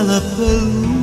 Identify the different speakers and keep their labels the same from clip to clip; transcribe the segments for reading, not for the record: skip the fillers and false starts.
Speaker 1: segala perlu.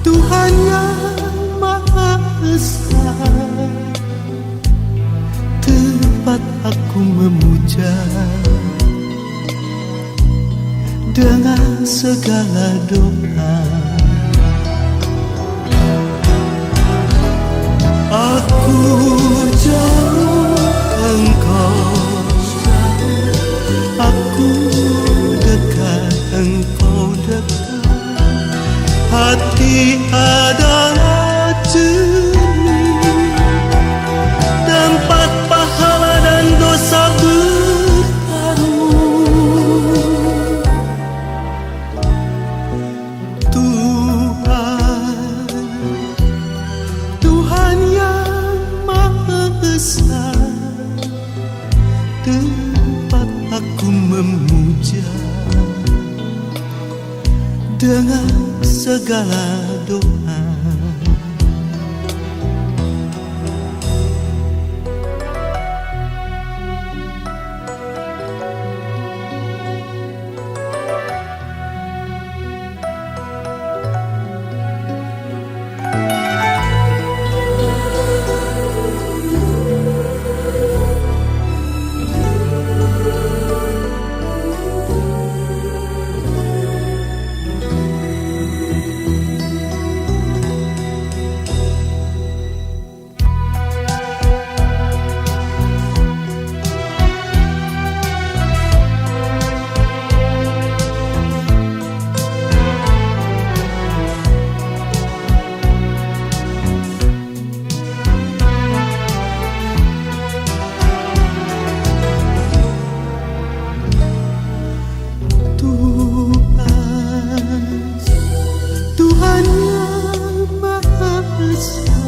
Speaker 1: Tuhan yang Maha Esa, tempat aku memuja dengan segala doa. Aku jauh, engkau jauh, aku dekat, engkau dekat. Hati adalah jernih, tempat pahala dan dosa bertaruh. Tuhan yang Maha Esa, tempat aku memuja dengan segala doa. Tuhan yang Maha Esa,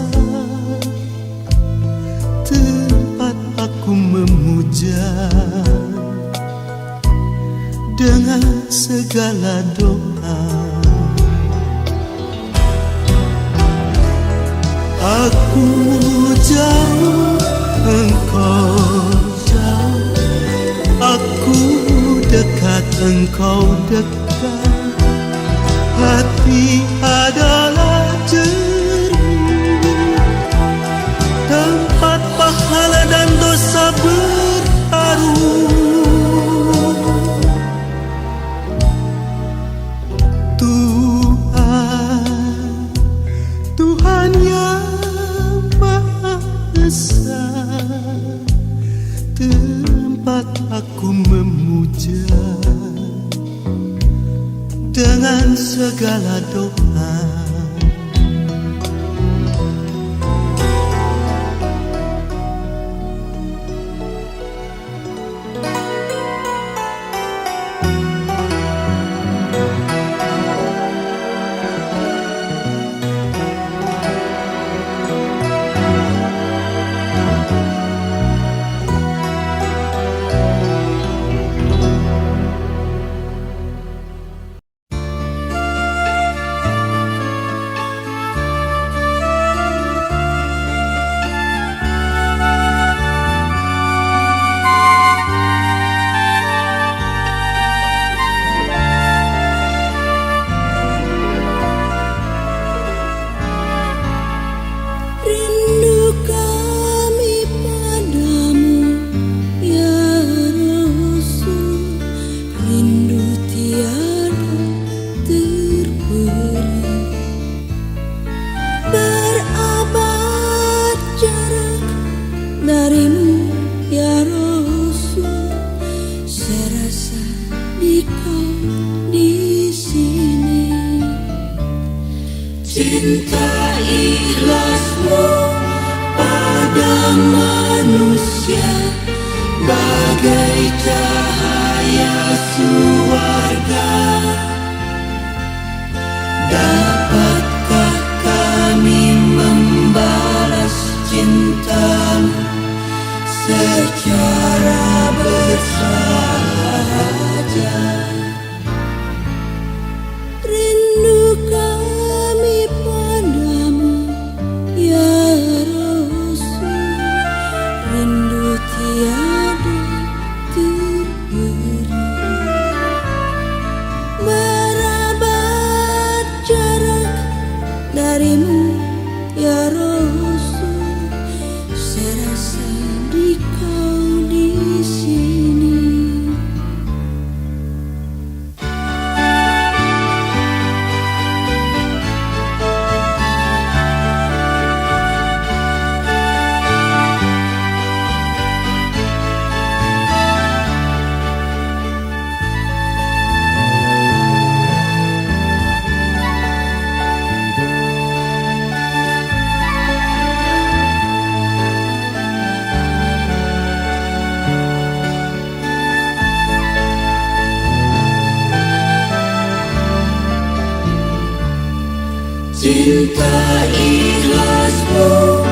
Speaker 1: tempat aku memuja dengan segala doa. Aku jauh, engkau jauh, aku dekat, engkau dekat. Hati adalah jernih, tempat pahala dan dosa bertaruh. Tuhan yang Maha Esa, tempat aku memuja dengan segala doa.
Speaker 2: Darimu ya Rasul, serasa Engkau di sini. Cinta ikhlasmu pada manusia bagai cahaya surga. Dapatkah kami membalas cintamu secara bersahaja? Rindu kami padamu ya Rasul, rindu tiada terberi. Merabat jarak darimu ya Rasul, serasa di kau di sini. Cinta ikhlasmu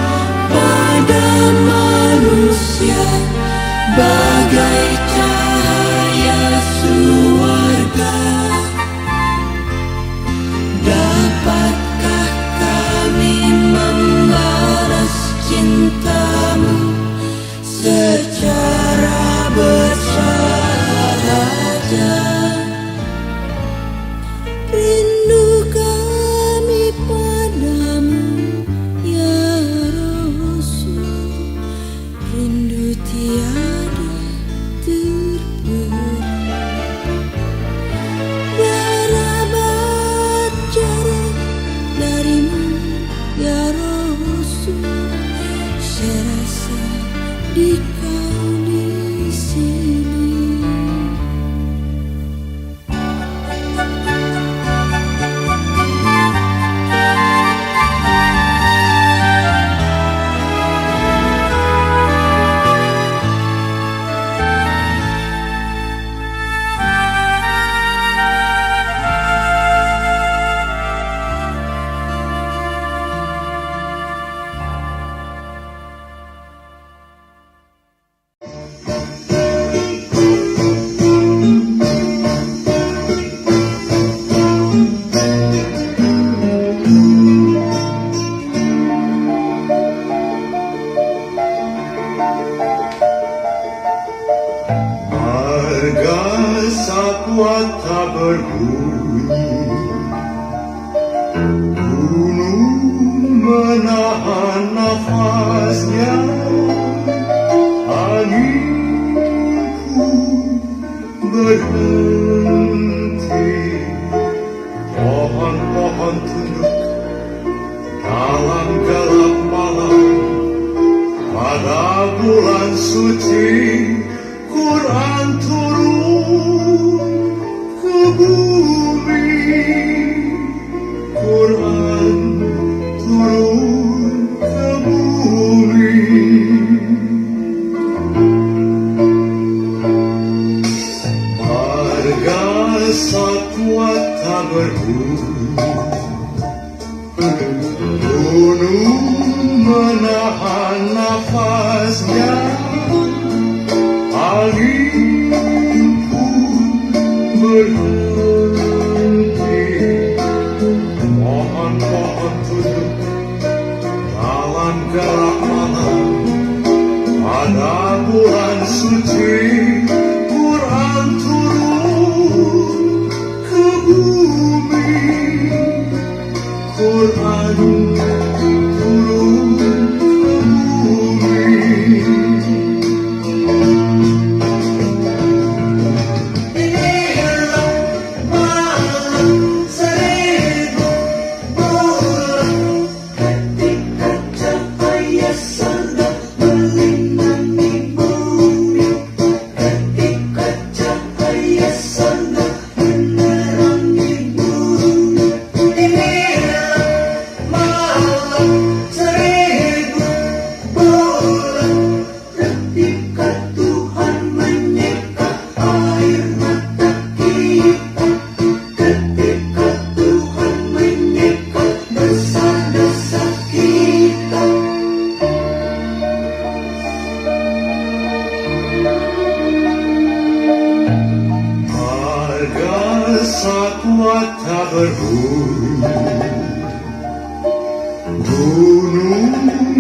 Speaker 2: pada manusia bagai cahaya surga. Dapatkah kami membalas cintamu secara bersahaja? Rindu kami padamu ya Rasul, rindu tiada terberi. Merabat jarak darimu ya Rasul, serasa di kau di sini.
Speaker 1: Marga satwa tak berbunyi, gunung menahan nafasnya, angin pun berhenti, pohon-pohon tunduk dalam gelap malam. Pada bulan suci Quran turun ke bumi, Quran turun ke bumi. Marga satwa tak berbunyi, gunung menahan nafasnya, angin pun berhenti, pohon-pohon tunduk dalam gelap malam. Pada bulan suci Quran turun ke bumi, Quran turun ke bumi. satwa tak berbunyi, Gunung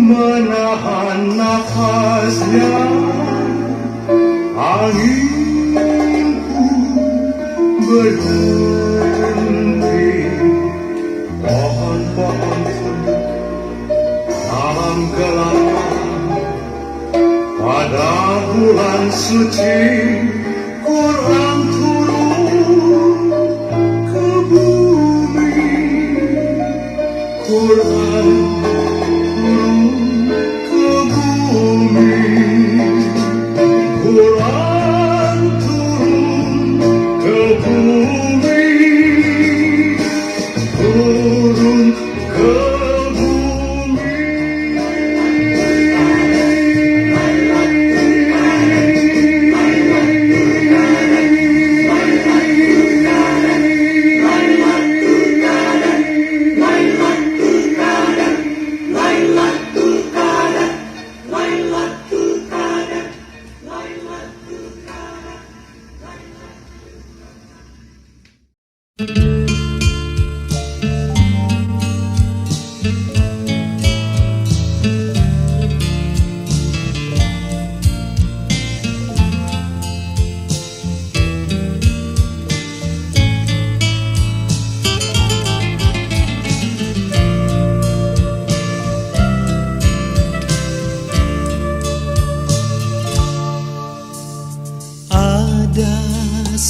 Speaker 1: menahan nafasnya, anginku berhenti. Pohon-pohon tunduk dalam gelapan. Pada bulan suci Quran turun ke bumi. Quran turun ke bumi. Quran turun ke bumi. Turun ke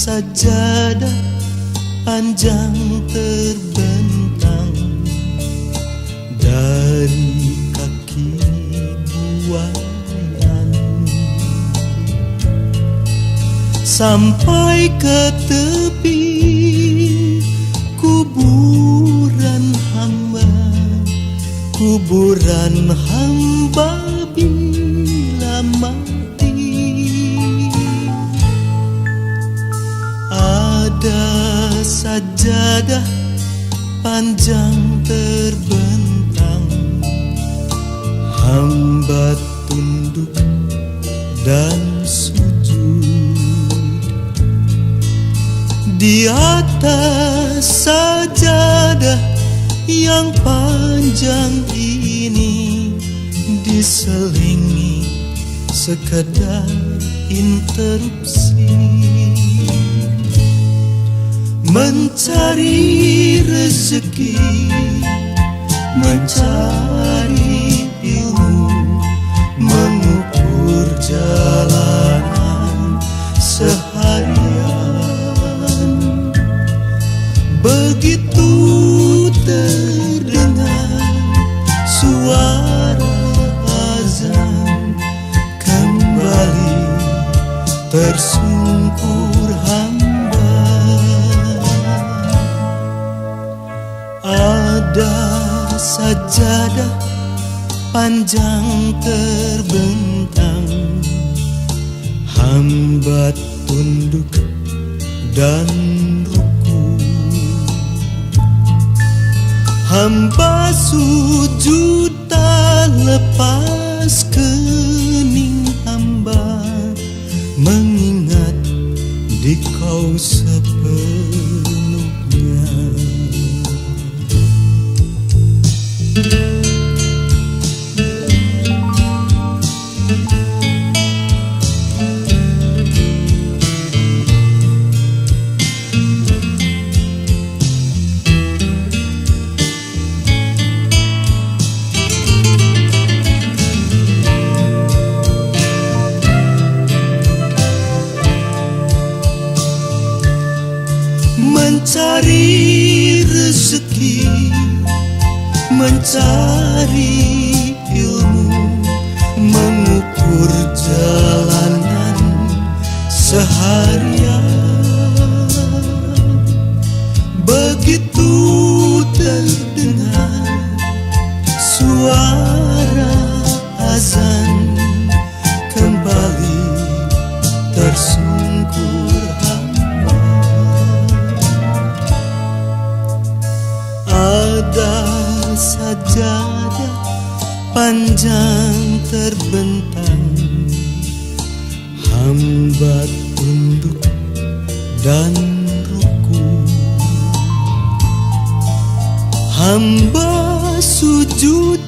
Speaker 3: sajadah panjang terbentang dari kaki buayan sampai ke tepi kuburan hamba bila mati. Ada sajadah panjang terbentang, hamba tunduk dan sujud. Di atas sajadah yang panjang ini diselingi sekadar interupsi, mencari rezeki, mencari ilmu, mengukur jalanan seharian. Begitu terdengar suara azan, kembali tersungkur hamba. Ada sajadah panjang terbentang, hamba tunduk dan ruku. Hamba sujud tak lepas kening hamba, mengingat di kau sepenuhnya. Mencari rezeki, mencari ilmu, mengukur jalanan seharian. Begitu terdengar suara azan, kembali tersungkur hamba. Ada sajadah panjang terbentang, hamba tunduk dan ruku. Hamba sujud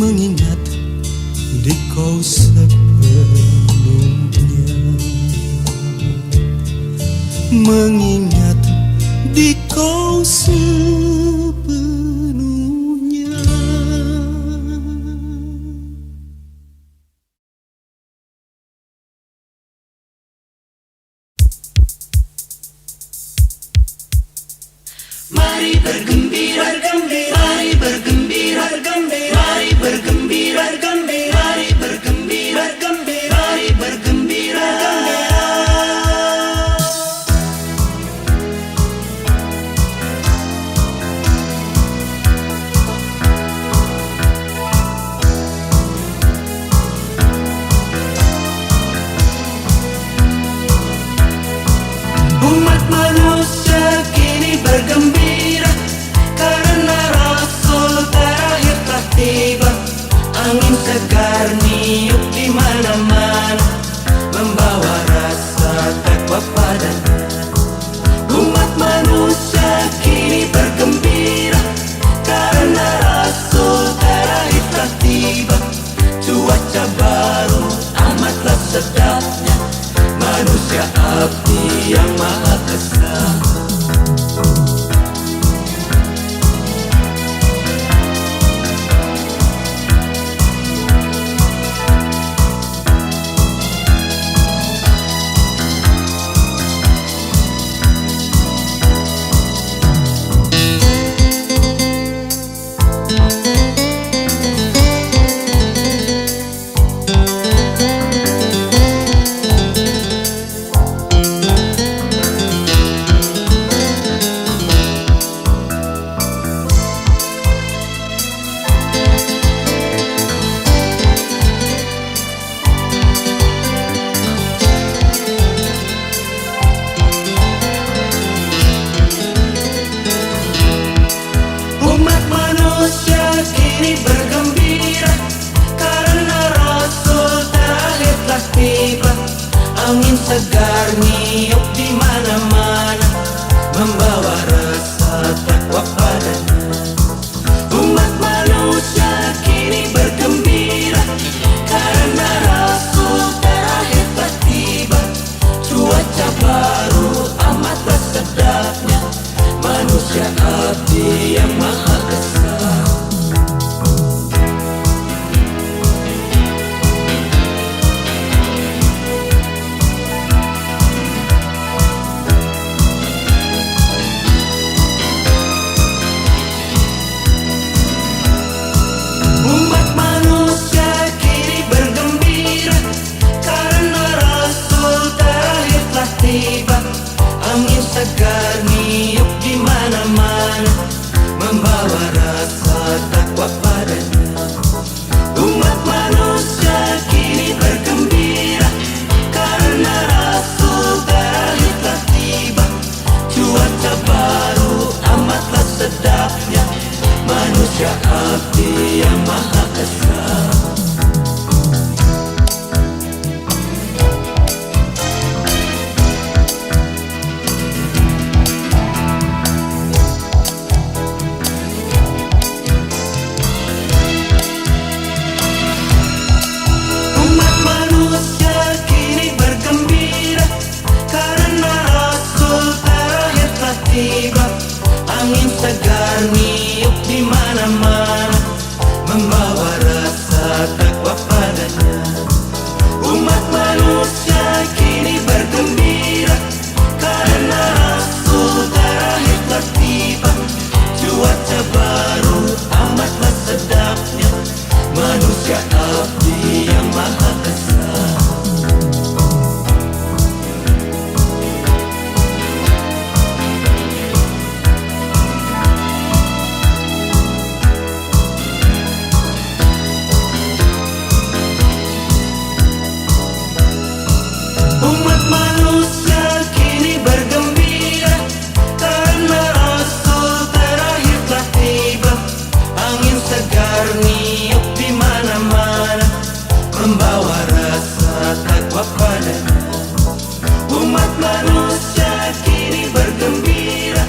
Speaker 3: mengingat di kau sepenuhnya, mengingat di kau sepenuhnya.
Speaker 4: Mari bergembira, mari bergembira, mari bergembira, mari bergembira, mari bergembira. Umat manusia kini bergembira karena Rasul terakhir telah tiba. Angin segar niup di mana-mana, membawa rasa takwa padanya. Umat manusia kini bergembira karena Rasul terakhir telah tiba. Cuaca baru amatlah sedapnya, manusia abdi yang maha kesal. Umat manusia kini bergembira karena Rasul terakhir telah tiba. Angin segar niup di mana-mana, membawa rasa takwa padanya. Umat manusia kini bergembira karena Rasul terakhir telah tiba. Cuaca baru amatlah sedapnya, manusia abdi yang maha kesal. Umat manusia kini bergembira karena Rasul terakhir telah tiba. Angin segar niup di mana-mana, membawa rasa takwa padanya. Umat manusia kini bergembira karena Rasul terakhir telah tiba. Cuaca baru amatlah sedapnya, manusia abdi yang maha kesal. Umat manusia kini bergembira karena Rasul terakhir telah tiba. Angin segar niup di mana-mana, membawa rasa takwa padanya. Umat manusia kini bergembira karena Rasul terakhir telah tiba. Cuaca baru amatlah sedapnya, manusia abdi yang maha kesal. Umat manusia kini bergembira karena Rasul terakhir telah tiba. Angin segar niup di mana-mana, membawa rasa takwa padanya. Umat manusia kini bergembira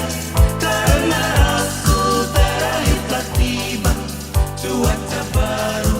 Speaker 4: karena Rasul terakhir telah tiba. Cuaca baru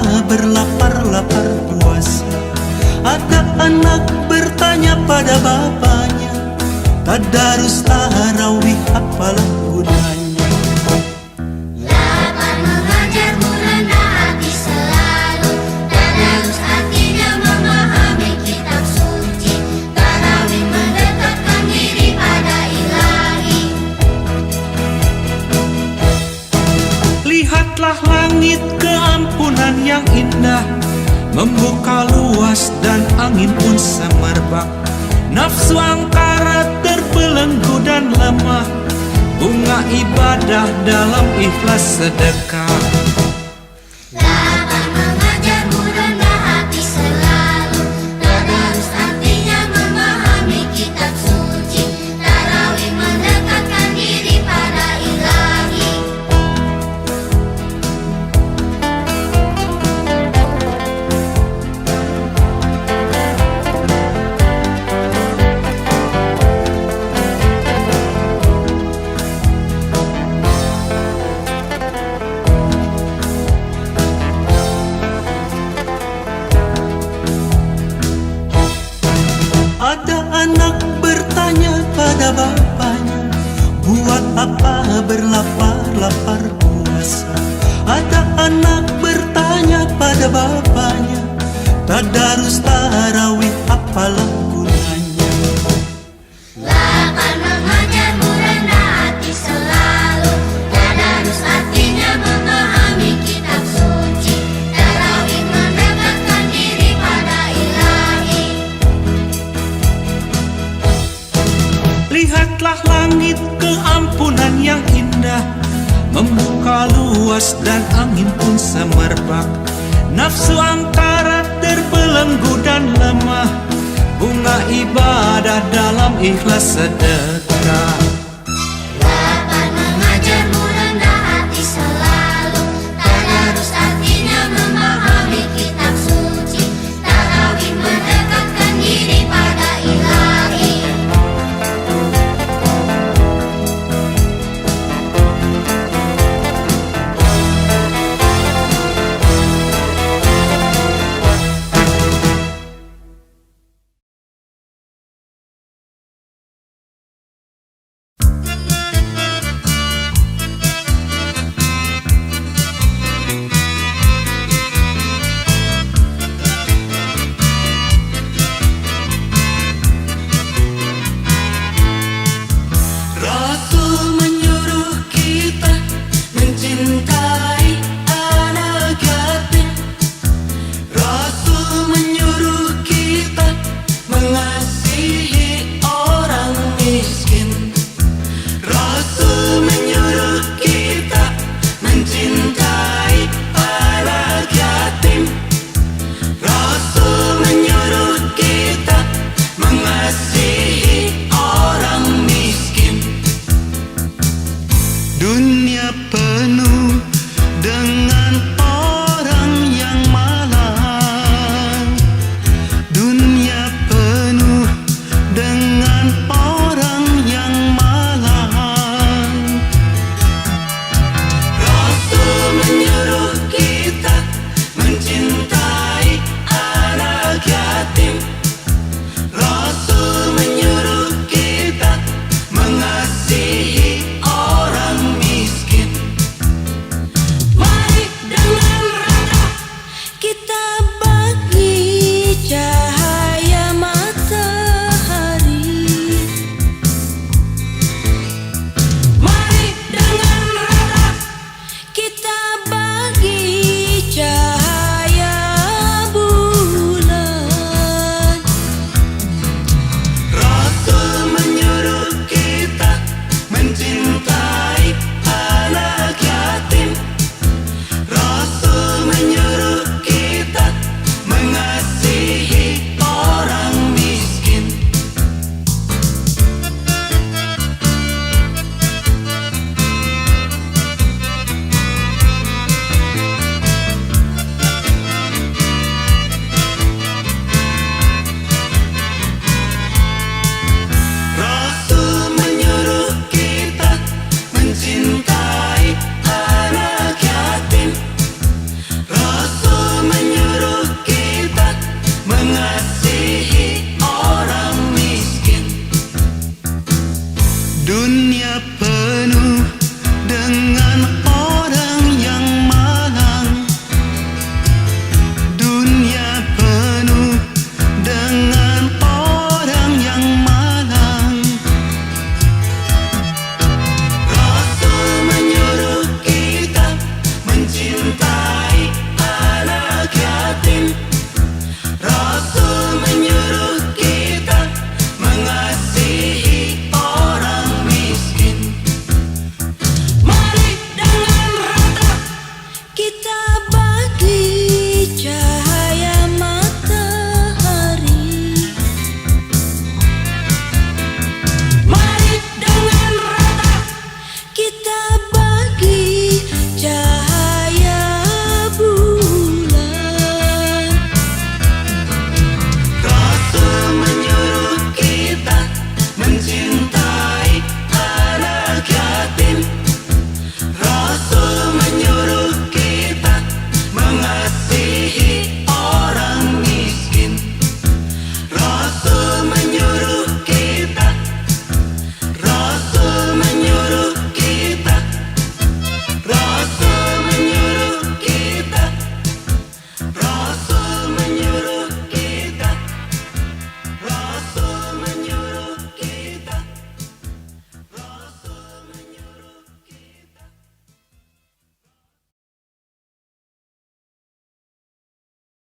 Speaker 3: apa berlapar-lapar puasa. Ada anak bertanya pada bapaknya, tadarus tarawih apalah gunanya.
Speaker 5: Lapar mengajar merendah hati selalu, tadarus artinya memahami kitab suci, tarawih mendekatkan diri pada ilahi.
Speaker 3: Lihatlah langit keampunan yang indah, membuka luas dan angin pun semerbak. Nafsu angkara terbelenggu dan lemah, bunga ibadah dalam ikhlas sedekah.
Speaker 5: Lapar mengajar merendah hati selalu, tadarus artinya memahami kitab suci, tarawih mendekatkan diri pada ilahi.
Speaker 3: Ada anak bertanya pada bapaknya, buat apa berlapar-lapar puasa. Ada anak bertanya pada bapaknya, tadarus tarawih apalah gunanya.
Speaker 5: Lapar mengajar merendah hati selalu, tadarus artinya memahami kitab suci, tarawih mendekatkan diri pada ilahi.
Speaker 3: Lihatlah langit keampunan yang indah, membuka luas dan angin pun semerbak. Nafsu angkara terbelenggu dan lemah, bunga ibadah dalam ikhlas sedekah.